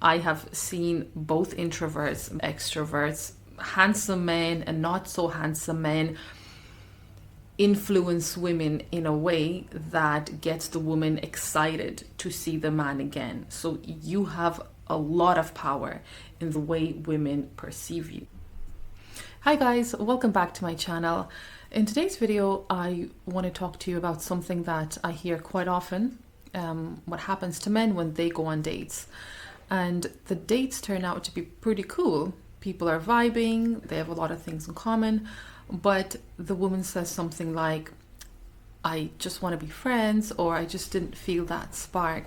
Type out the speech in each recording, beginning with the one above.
I have seen both introverts and extroverts, handsome men and not so handsome men, influence women in a way that gets the woman excited to see the man again. So you have a lot of power in the way women perceive you. Hi guys, welcome back to my channel. In today's video, I want to talk to you about something that I hear quite often, what happens to men when they go on dates. And the dates turn out to be pretty cool. People are vibing, they have a lot of things in common, but the woman says something like, I just want to be friends, or I just didn't feel that spark.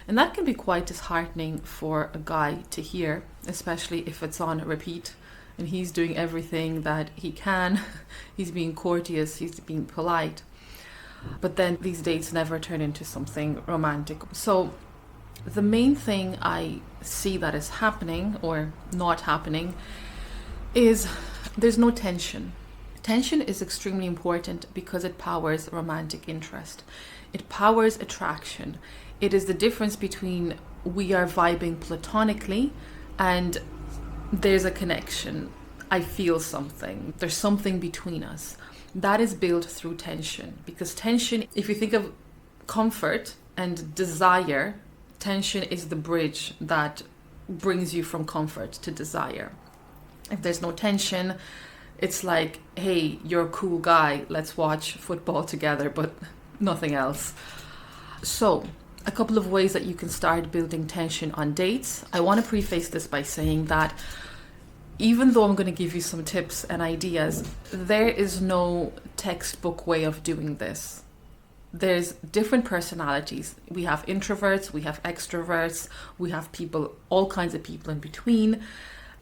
And that can be quite disheartening for a guy to hear, especially if it's on repeat and he's doing everything that he can. He's being courteous, he's being polite. But then these dates never turn into something romantic. So the main thing I see that is happening or not happening is there's no tension. Tension is extremely important because it powers romantic interest. It powers attraction. It is the difference between we are vibing platonically and there's a connection. I feel something. There's something between us. That is built through tension, because tension, if you think of comfort and desire, tension is the bridge that brings you from comfort to desire. If there's no tension, it's like, hey, you're a cool guy, let's watch football together, but nothing else. So, a couple of ways that you can start building tension on dates. I want to preface this by saying that even though I'm going to give you some tips and ideas, there is no textbook way of doing this. There's different personalities. We have introverts, we have extroverts, we have people, all kinds of people in between.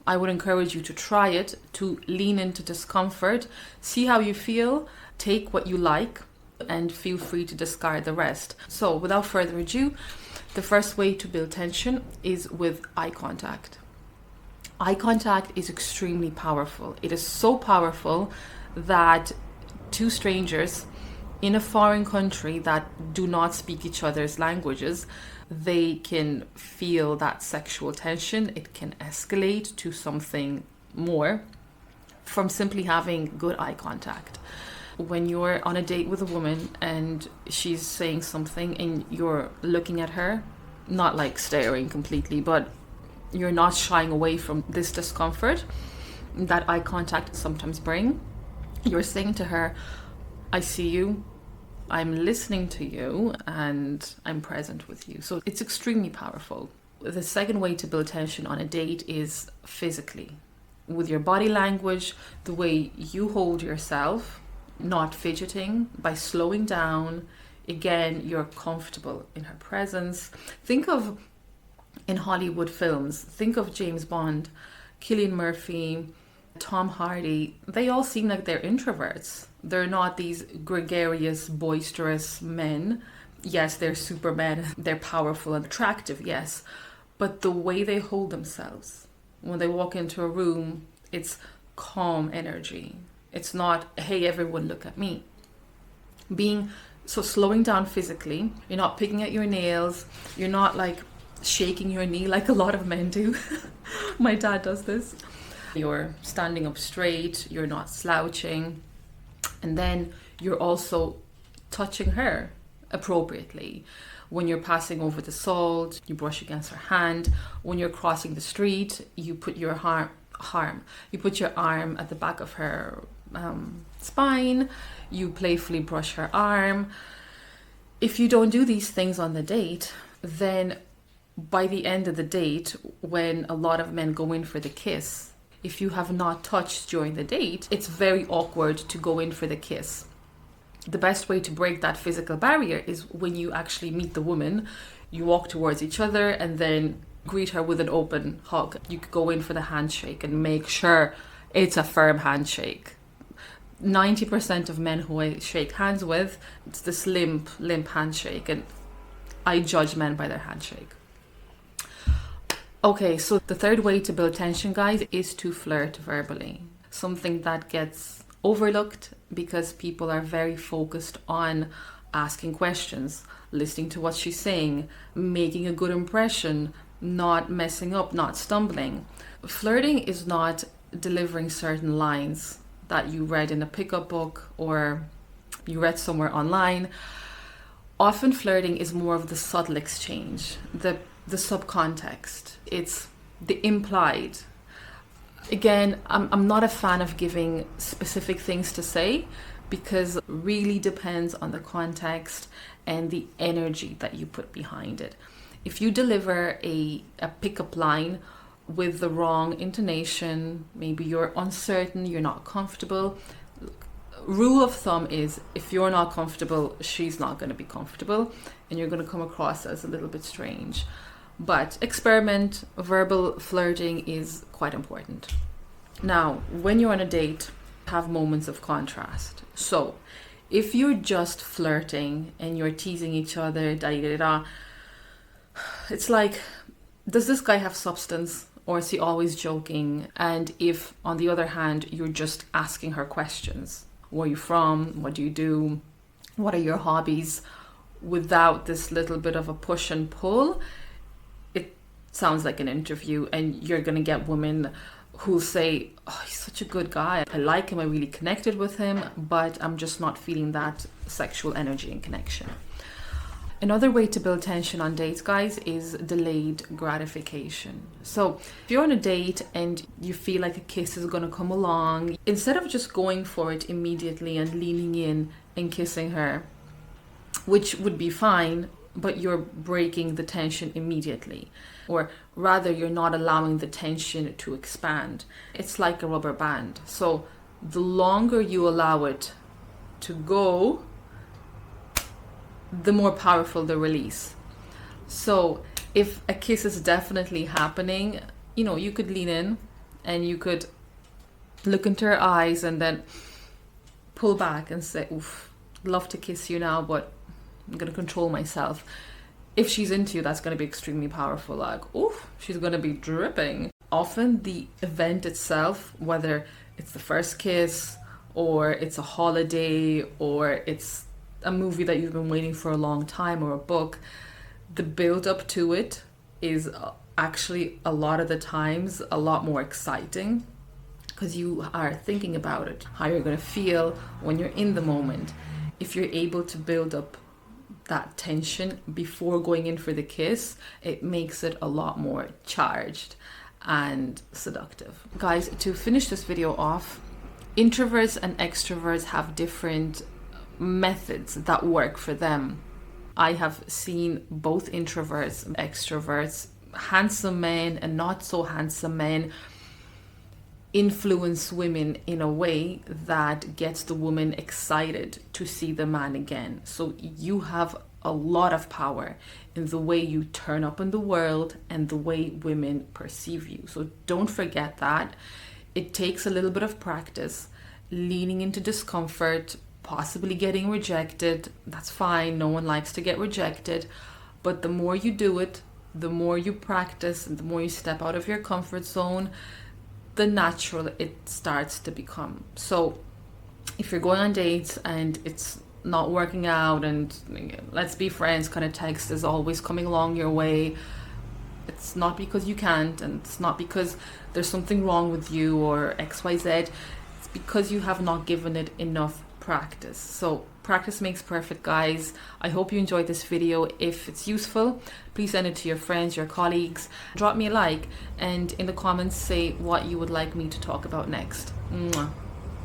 I would encourage you to try it, to lean into discomfort, see how you feel, take what you like, and feel free to discard the rest. So without further ado, the first way to build tension is with eye contact. Eye contact is extremely powerful. It is so powerful that two strangers in a foreign country that do not speak each other's languages, they can feel that sexual tension. It can escalate to something more from simply having good eye contact. When you're on a date with a woman and she's saying something and you're looking at her, not like staring completely, but you're not shying away from this discomfort that eye contact sometimes bring. You're saying to her, I see you, I'm listening to you, and I'm present with you. So it's extremely powerful. The second way to build tension on a date is physically. With your body language, the way you hold yourself, not fidgeting, by slowing down. Again, you're comfortable in her presence. Think of, in Hollywood films, think of James Bond, Cillian Murphy, Tom Hardy. They all seem like they're introverts. They're not these gregarious, boisterous men. Yes, they're supermen. They're powerful and attractive, yes. But the way they hold themselves, when they walk into a room, it's calm energy. It's not, hey, everyone look at me. So slowing down physically, you're not picking at your nails, you're not like shaking your knee like a lot of men do. My dad does this. You're standing up straight, you're not slouching, and then you're also touching her appropriately. When you're passing over the salt, you brush against her hand. When you're crossing the street, you put your arm at the back of her spine, you playfully brush her arm. If you don't do these things on the date, then by the end of the date, when a lot of men go in for the kiss, if you have not touched during the date, it's very awkward to go in for the kiss. The best way to break that physical barrier is when you actually meet the woman, you walk towards each other and then greet her with an open hug. You could go in for the handshake and make sure it's a firm handshake. 90% of men who I shake hands with, it's this limp handshake, and I judge men by their handshake. Okay, so the third way to build tension, guys, is to flirt verbally. Something that gets overlooked because people are very focused on asking questions, listening to what she's saying, making a good impression, not messing up, not stumbling. Flirting is not delivering certain lines that you read in a pickup book or you read somewhere online. Often flirting is more of the subtle exchange, the subcontext. It's the implied. Again, I'm not a fan of giving specific things to say because it really depends on the context and the energy that you put behind it. If you deliver a pickup line with the wrong intonation, maybe you're uncertain, you're not comfortable. Rule of thumb is if you're not comfortable, she's not going to be comfortable, and you're going to come across as a little bit strange. But experiment. Verbal flirting is quite important. Now, when you're on a date, have moments of contrast. So if you're just flirting and you're teasing each other, it's like, does this guy have substance or is he always joking? And if, on the other hand, you're just asking her questions, where are you from? What do you do? What are your hobbies? Without this little bit of a push and pull, it sounds like an interview, and you're going to get women who'll say, oh, he's such a good guy. I like him. I really connected with him, but I'm just not feeling that sexual energy and connection. Another way to build tension on dates, guys, is delayed gratification. So if you're on a date and you feel like a kiss is going to come along, instead of just going for it immediately and leaning in and kissing her, which would be fine, but you're breaking the tension immediately. Or rather, you're not allowing the tension to expand. It's like a rubber band. So the longer you allow it to go, the more powerful the release. So if a kiss is definitely happening, you could lean in and you could look into her eyes and then pull back and say, oof, love to kiss you now, but I'm going to control myself. If she's into you, that's going to be extremely powerful. Like, oof, she's going to be dripping. Often the event itself, whether it's the first kiss or it's a holiday or it's a movie that you've been waiting for a long time or a book, the build up to it is actually a lot of the times a lot more exciting because you are thinking about it, how you're going to feel when you're in the moment. If you're able to build up that tension before going in for the kiss, it makes it a lot more charged and seductive. Guys, to finish this video off, introverts and extroverts have different methods that work for them. I have seen both introverts and extroverts, handsome men and not so handsome men, influence women in a way that gets the woman excited to see the man again. So you have a lot of power in the way you turn up in the world and the way women perceive you. So don't forget that. It takes a little bit of practice, leaning into discomfort, possibly getting rejected. That's fine. No one likes to get rejected. But the more you do it, the more you practice, and the more you step out of your comfort zone, the natural it starts to become. So if you're going on dates and it's not working out and let's be friends kind of text is always coming along your way, it's not because you can't, and it's not because there's something wrong with you or XYZ. It's because you have not given it enough practice. So practice makes perfect, guys. I hope you enjoyed this video. If it's useful, please send it to your friends, your colleagues. Drop me a like, and in the comments say what you would like me to talk about next. Mwah.